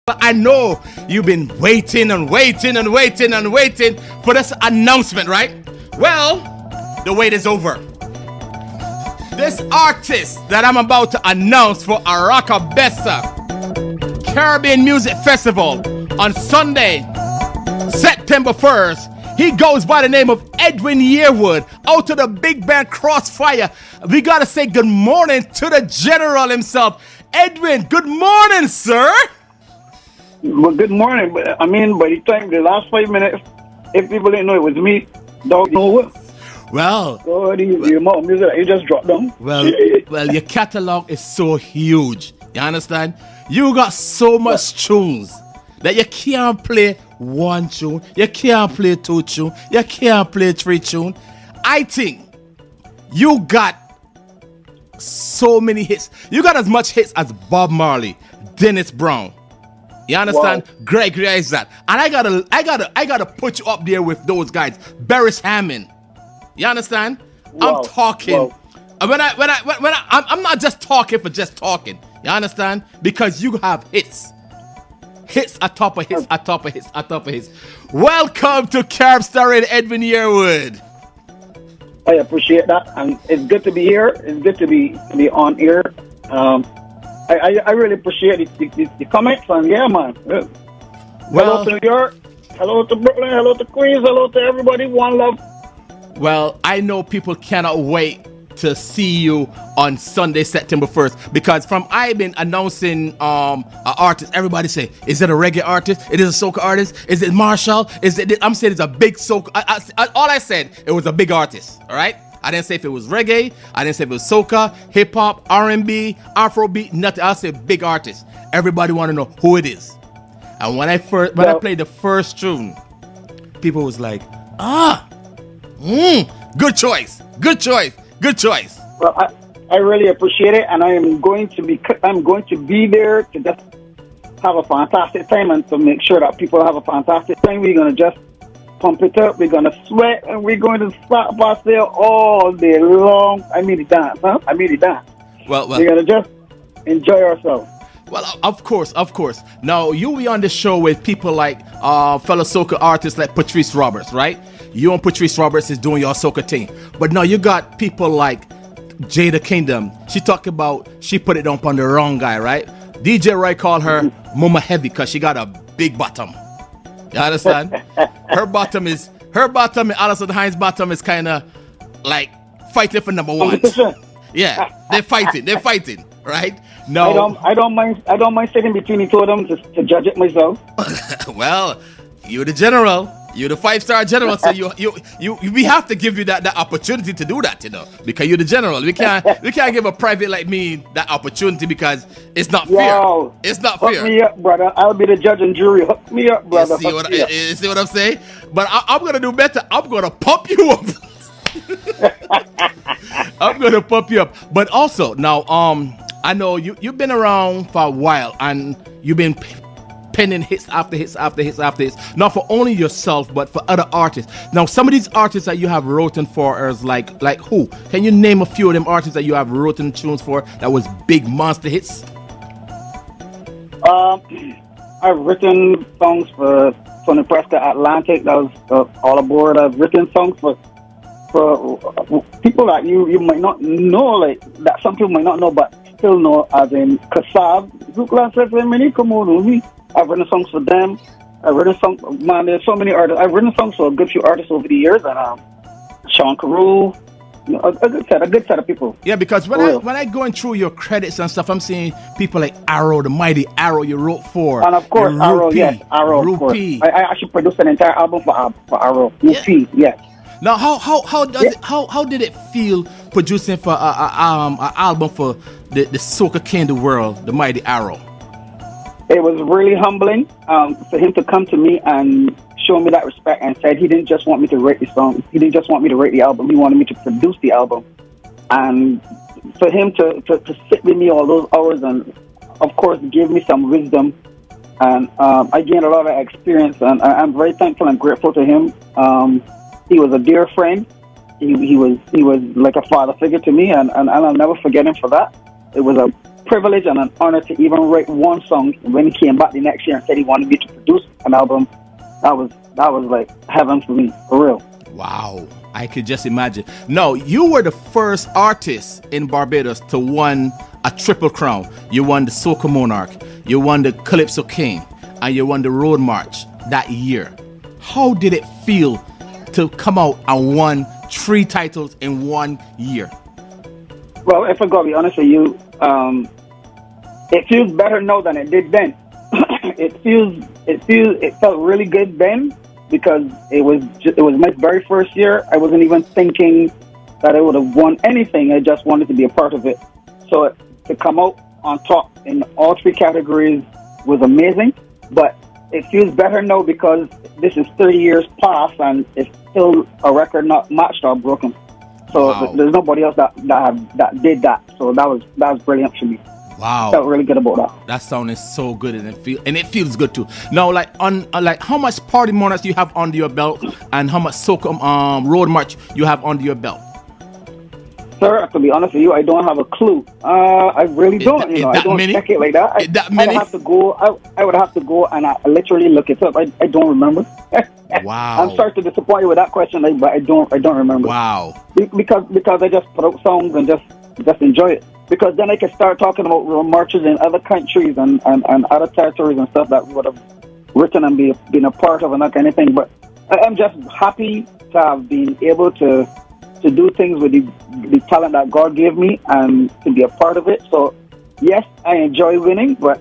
But I know you've been waiting and waiting and waiting and waiting for this announcement, right? Well, the wait is over. This artist that I'm about to announce for Oracabessa Caribbean Music Festival on Sunday, September 1st, he goes by the name of Edwin Yearwood, out of the big band Crossfire. We gotta say good morning to the General himself. Edwin, good morning, sir. Well, good morning. But I mean, by the time the last 5 minutes, if people didn't know it was me, dog, you know what? Well, the amount of music that you just dropped down. Well, your catalog is so huge. You understand? You got so much tunes that you can't play one tune, you can't play two tune, you can't play three tune. I think you got so many hits. You got as much hits as Bob Marley, Dennis Brown. You understand? Wow. Gregory Isaac. And I gotta put you up there with those guys. Beres Hammond. You understand? Wow. I'm talking. Wow. I'm not just talking for just talking. You understand? Because you have hits. Hits atop of hits, atop of hits, atop of hits. Welcome to Carib Star Radio, Edwin Yearwood. I appreciate that, and it's good to be here. It's good to be on air. I really appreciate the comments, and yeah, man. Well, hello to New York, hello to Brooklyn, hello to Queens, hello to everybody. One love. Well, I know people cannot wait to see you on Sunday, September 1st, because from I've been announcing an artist, everybody say, is it a reggae artist? It is a soca artist? Is it Marshall? Is it? I'm saying it's a big soca. All I said, it was a big artist. All right. I didn't say if it was reggae. I didn't say if it was soca, hip hop, R&B, Afrobeat, nothing. I said big artist. Everybody want to know who it is. And when I played the first tune, people was like, good choice, good choice, good choice. Well, I really appreciate it, and I'm going to be there to just have a fantastic time and to make sure that people have a fantastic time. We're gonna just pump it up, we're gonna sweat, and we're going to slap past there all day long. I mean the dance, huh? I mean the dance. Well, we're gonna just enjoy ourselves. Well, of course. Now, you'll be on the show with people like fellow soca artists like Patrice Roberts, right? You and Patrice Roberts is doing your soca thing. But now you got people like Jada Kingdom. She talked about, she put it up on the wrong guy, right? DJ Roy called her Mama Heavy because she got a big bottom. You understand? Her bottom and Alison Hines' bottom is kind of like fighting for number one. Yeah, they're fighting, right? No, I don't mind sitting between the two of them to judge it myself. Well, you're the general. You're the 5-star general, so we have to give you that opportunity to do that, you know, because you're the general. We can't give a private like me that opportunity because it's not fair. It's not fair. Hook me up, brother. I'll be the judge and jury. Hook me up, brother. You see what I'm saying? But I'm gonna do better. I'm gonna pump you up. I'm gonna pump you up. But also now, I know you've been around for a while and you've been penning hits after hits after hits after hits, not for only yourself but for other artists. Now, some of these artists that you have written for is like who? Can you name a few of them artists that you have written tunes for that was big monster hits? I've written songs for Tony Prescott Atlantic. That was All Aboard. I've written songs for people that you might not know, like that some people might not know but still know, as in Kasab, Zukla Mini Komunu. I've written songs for them. I've written songs, man, there's so many artists. I've written songs for a good few artists over the years, and Sean Carew, a good set of people. Yeah, because when I going through your credits and stuff, I'm seeing people like Arrow, the mighty Arrow you wrote for. And of course, Arrow, yes, Arrow, of course. I actually produced an entire album for Arrow. Rupee, yes. Now, how did it feel producing for an album for the soca king of the world, the mighty Arrow? It was really humbling for him to come to me and show me that respect and said he didn't just want me to write the song. He didn't just want me to write the album. He wanted me to produce the album. And for him to sit with me all those hours and, of course, give me some wisdom. And I gained a lot of experience. And I'm very thankful and grateful to him. He was a dear friend. He was like a father figure to me. And I'll never forget him for that. It was a privilege and an honor to even write one song. And when he came back the next year and said he wanted me to produce an album, that was like heaven for me, for real. Wow, I could just imagine. No, you were the first artist in Barbados to win a triple crown. You won the Soca Monarch, you won the Calypso King, and you won the Road March that year. How did it feel to come out and won 3 titles in 1 year? Well, if I gotta be honest with you, it feels better now than it did then. It felt really good then because it was my very first year. I wasn't even thinking that I would have won anything. I just wanted to be a part of it. So to come out on top in all 3 categories was amazing. But it feels better now because this is 30 years past and it's still a record not matched or broken. So wow. There's nobody else that did that. So that was brilliant for me. Wow, felt really good about that. That sounded so good, and it feels good too. Now, like how much party monarchs you have under your belt, and how much Soca Road March you have under your belt? Sir, to be honest with you, I don't have a clue. I really don't. I don't check it like that. I would have to go. I would have to go and I literally look it up. I don't remember. Wow. I'm sorry to disappoint you with that question, but I don't remember. Wow. Because I just put out songs and just enjoy it. Because then I can start talking about road marches in other countries and other territories and stuff that we would have written and been a part of and that kind of thing. But I'm just happy to have been able to do things with the talent that God gave me and to be a part of it. So, yes, I enjoy winning, but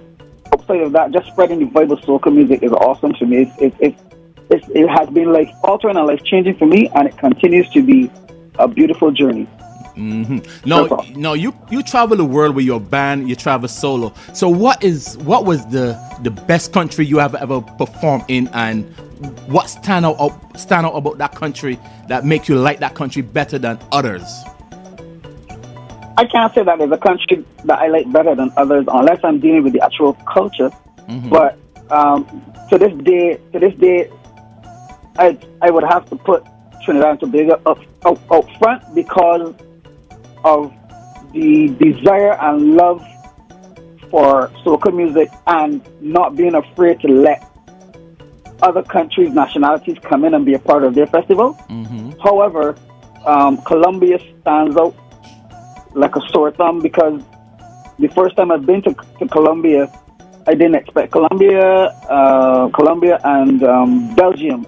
outside of that, just spreading the vibe of soca music is awesome to me. It has been life-altering and life-changing for me, and it continues to be a beautiful journey. Mm-hmm. No, you travel the world with your band. You travel solo. So what was the best country you have ever performed in, and what stand out about that country that make you like that country better than others? I can't say that there's a country that I like better than others unless I'm dealing with the actual culture. Mm-hmm. But to this day, I would have to put Trinidad and Tobago up front because of the desire and love for soca music and not being afraid to let other countries' nationalities come in and be a part of their festival. Mm-hmm. However, Colombia stands out like a sore thumb because the first time I've been to Colombia, I didn't expect Colombia and Belgium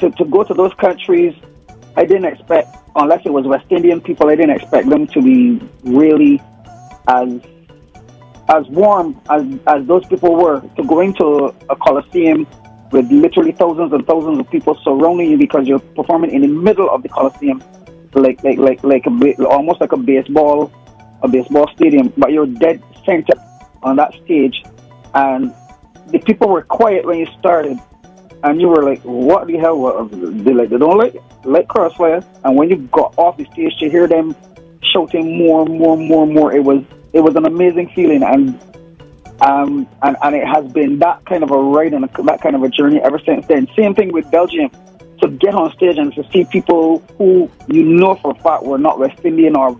to go to those countries. I didn't expect, unless it was West Indian people, I didn't expect them to be really as warm as those people were. To go into a Coliseum with literally thousands and thousands of people surrounding you because you're performing in the middle of the Coliseum, almost like a baseball stadium, but you're dead center on that stage, and the people were quiet when you started, and you were like, "What the hell?" They don't like Crossfire, and when you got off the stage to hear them shouting more, it was an amazing feeling, and it has been that kind of a ride and that kind of a journey ever since then. Same thing with Belgium. To get on stage and to see people who you know for a fact were not West Indian or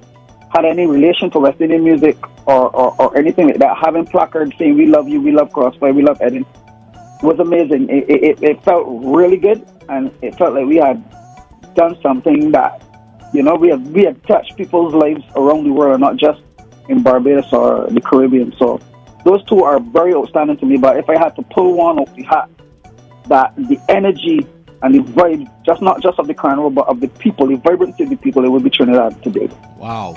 had any relation to West Indian music or anything like that, having placards saying "We love you, we love Crossfire, we love Edwin," was amazing. It felt really good, and it felt like we had done something that, we have touched people's lives around the world and not just in Barbados or the Caribbean. So those two are very outstanding to me. But if I had to pull one off the hat, that the energy and the vibe, not just of the carnival, but of the people, the vibrancy of the people, it would be Trinidad today. Wow.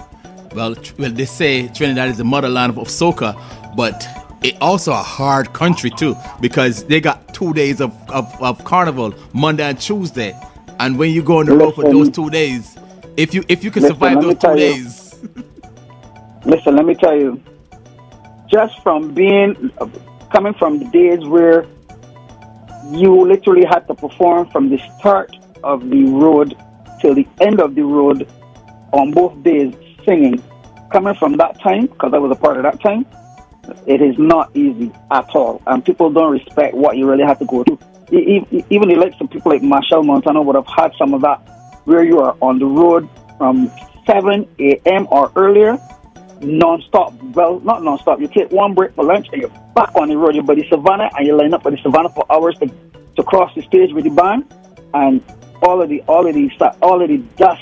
Well, they say Trinidad is the motherland of soca, but it also a hard country too, because they got 2 days of carnival, Monday and Tuesday. And when you go on the road for those 2 days, if you can survive those 2 days. Listen, let me tell you, just from coming from the days where you literally had to perform from the start of the road till the end of the road on both days singing, coming from that time, because I was a part of that time, it is not easy at all. And people don't respect what you really have to go through. Even the likes of people like Marshall Montano would have had some of that, where you are on the road from 7 a.m. or earlier. non-stop. Well, not non-stop. You take one break for lunch and you're back on the road. You're by the savannah and you line up by the savannah for hours to cross the stage with the band, and all of the dust,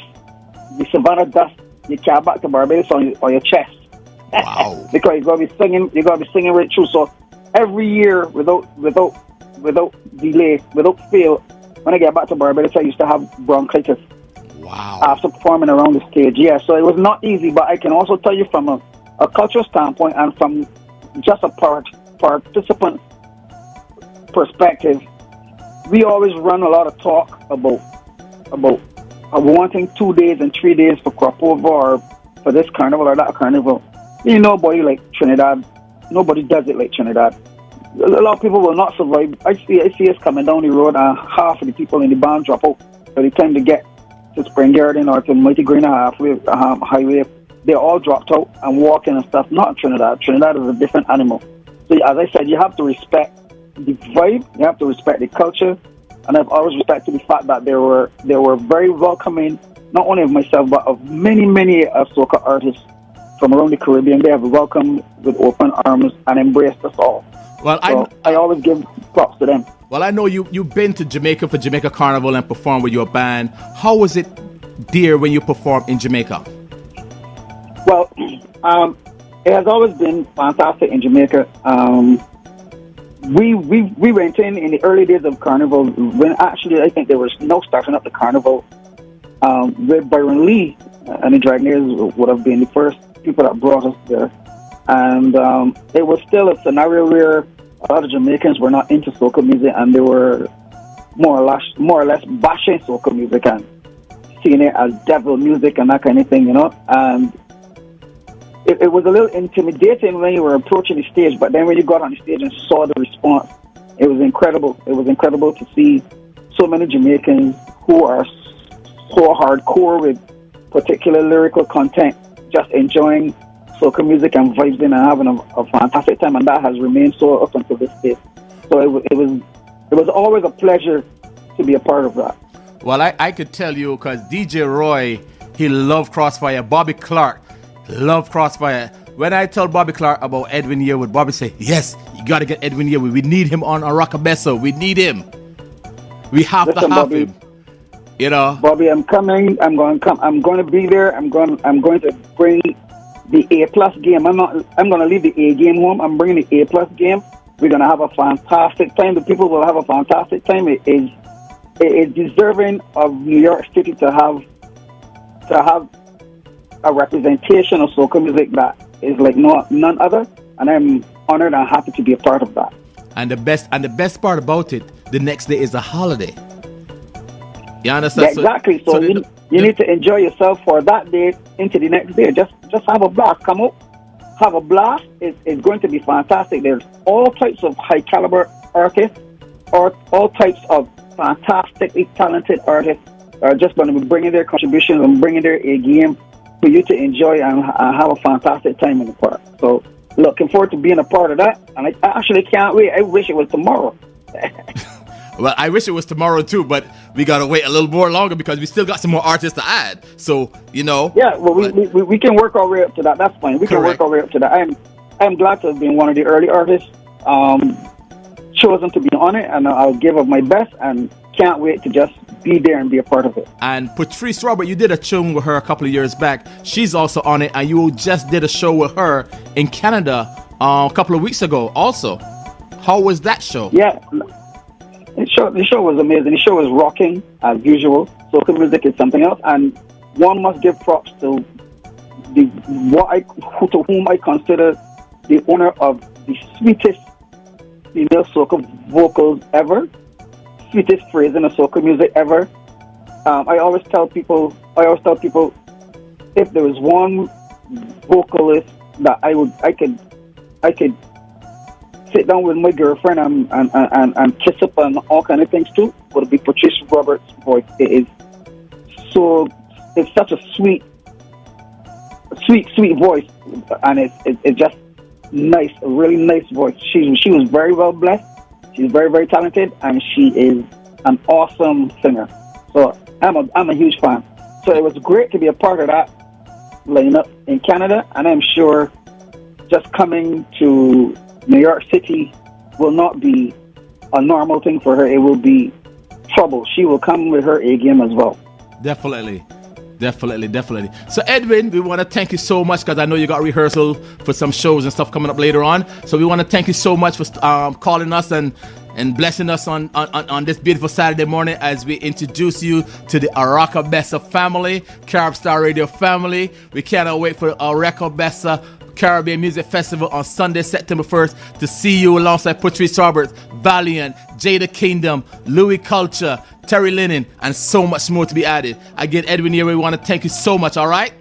the savannah dust, you carry back to Barbados on your chest. Wow. Because you gotta be singing right through. So every year, without delay, without fail, when I get back to Barbados, I used to have bronchitis. Wow. After performing around the stage. Yeah, so it was not easy, but I can also tell you from a cultural standpoint and from just a participant perspective, we always run a lot of talk about wanting 2 days and 3 days for crop over or for this carnival or that carnival. Nobody like Trinidad. Nobody does it like Trinidad. A lot of people will not survive. I see us coming down the road and half of the people in the band drop out by the time they get to Spring Garden or to Mighty Green Highway. They all dropped out and walking and stuff. Not Trinidad. Trinidad is a different animal. So as I said, you have to respect the vibe. You have to respect the culture. And I've always respected the fact that they were very welcoming, not only of myself, but of many soca artists from around the Caribbean. They have welcomed with open arms and embraced us all. Well, so I always give props to them. Well, I know you've been to Jamaica for Jamaica Carnival and performed with your band. How was it there when you performed in Jamaica? Well, it has always been fantastic in Jamaica. We went in the early days of Carnival when actually I think there was no starting up the Carnival. Where Byron Lee and the Dragonaires would have been the first people that brought us there. And it was still a scenario where a lot of Jamaicans were not into soca music, and they were more or less bashing soca music and seeing it as devil music and that kind of thing, And it was a little intimidating when you were approaching the stage, but then when you got on the stage and saw the response, it was incredible. It was incredible to see so many Jamaicans who are so hardcore with particular lyrical content, just enjoying soca music and vibing and having a fantastic time, and that has remained so up until this day. So it was always a pleasure to be a part of that. Well, I could tell you because DJ Roy, he loved Crossfire. Bobby Clark loved Crossfire. When I told Bobby Clark about Edwin Yearwood, Bobby said, "Yes, you got to get Edwin Yearwood. We need him on Oracabessa. We need him. We have to have Bobby, him." Bobby, I'm coming. I'm going to come. I'm going to be there. I'm going to bring the A+ game. I'm going to leave the A game home. I'm bringing the A+ game. We're going to have a fantastic time. The people will have a fantastic time. It is deserving of New York City to have a representation of soca music that is like none other, and I'm honored and happy to be a part of that. And the best part about it, the next day is a holiday. You understand? Yeah, exactly. So you need to enjoy yourself for that day into the next day. Just have a blast. Come up, have a blast. It's going to be fantastic. There's all types of high caliber artists, or all types of fantastically talented artists are just going to be bringing their contributions and bringing their A game for you to enjoy and have a fantastic time in the park. So looking forward to being a part of that, and I actually can't wait. I wish it was tomorrow. Well, I wish it was tomorrow too, but we gotta wait a little more longer because we still got some more artists to add. So Yeah, well, we can work our way up to that. That's fine. We can work our way up to that. I'm glad to have been one of the early artists chosen to be on it, and I'll give of my best, and can't wait to just be there and be a part of it. And Patrice Robert, you did a tune with her a couple of years back. She's also on it, and you just did a show with her in Canada a couple of weeks ago also. How was that show? Yeah, the show was amazing. The show was rocking as usual. Soca music is something else, and one must give props to whom I consider the owner of the sweetest female soca vocals ever, sweetest phrasing of soca music ever. I always tell people, if there was one vocalist that I could sit down with my girlfriend and kiss up and all kind of things too, would be Patrice Roberts' voice. It's such a sweet voice, and it's just nice, a really nice voice. She was very well blessed. She's very, very talented, and she is an awesome singer. So I'm a huge fan. So it was great to be a part of that. lineup in Canada, and I'm sure just coming to New York City will not be a normal thing for her. It will be trouble. She will come with her A game as well. Definitely. So Edwin, we want to thank you so much because I know you got rehearsal for some shows and stuff coming up later on. So we want to thank you so much for calling us and blessing us on this beautiful Saturday morning as we introduce you to the Oracabessa family, Carib Star Radio family. We cannot wait for Oracabessa Caribbean Music Festival on Sunday, September 1st to see you alongside Patrice Roberts, Valiant, Jada Kingdom, Louis Culture, Terry Lennon, and so much more to be added. Again, Edwin Yearwood, we want to thank you so much, all right?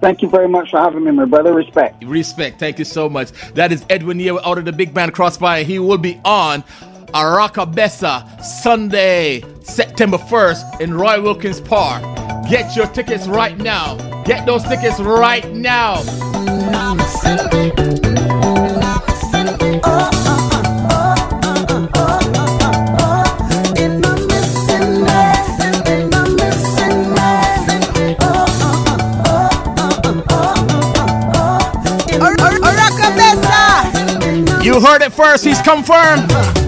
Thank you very much for having me, my brother. Respect. Thank you so much. That is Edwin Yearwood out of the big band Crossfire. He will be on Oracabessa Sunday, September 1st in Roy Wilkins Park. Get your tickets right now. Get those tickets right now. You heard it first. He's confirmed.